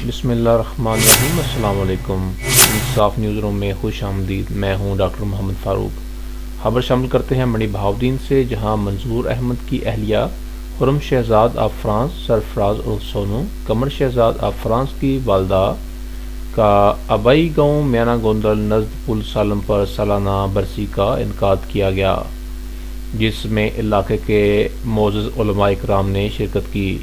بسم اللہ الرحمن الرحیم۔ السلام علیکم۔ انصاف نیوز روم میں خوش آمدید۔ میں ہوں ڈاکٹر محمد فاروق۔ خبر شامل کرتے ہیں منی بہاؤدین سے، جہاں منظور احمد کی اہلیہ خرم شہزاد آف فرانس سرفراز اور سونو قمر شہزاد آف فرانس کی والدہ کا آبائی گاؤں میانہ گوندل نزد پل سالم پر سالانہ برسی کا انعقاد کیا گیا، جس میں علاقے کے معزز علماء اکرام نے شرکت کی۔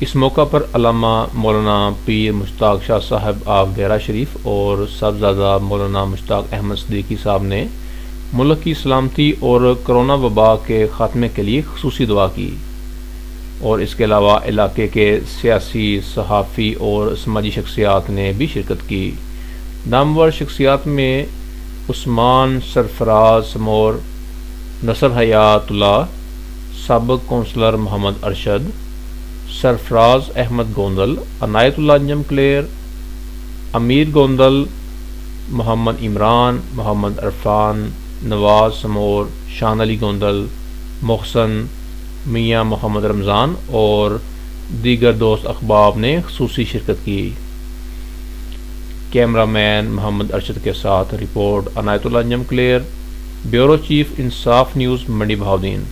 اس موقع پر علامہ مولانا پیر مشتاق شاہ صاحب آف ڈیرہ شریف اور صاحبزادہ مولانا مشتاق احمد صدیقی صاحب نے ملک کی سلامتی اور کرونا وبا کے خاتمے کے لیے خصوصی دعا کی، اور اس کے علاوہ علاقے کے سیاسی، صحافی اور سماجی شخصیات نے بھی شرکت کی۔ نامور شخصیات میں عثمان سرفراز سمور، نصر حیات اللہ، سابق کونسلر محمد ارشد، سرفراز احمد گوندل، عنایت اللہ انجم کلیر، امیر گوندل، محمد عمران، محمد عرفان، نواز سمور، شان علی گوندل، محسن، میاں محمد رمضان اور دیگر دوست احباب نے خصوصی شرکت کی۔ کیمرہ مین محمد ارشد کے ساتھ رپورٹ عنایت اللہ انجم کلیر، بیورو چیف انصاف نیوز منی بہاؤدین۔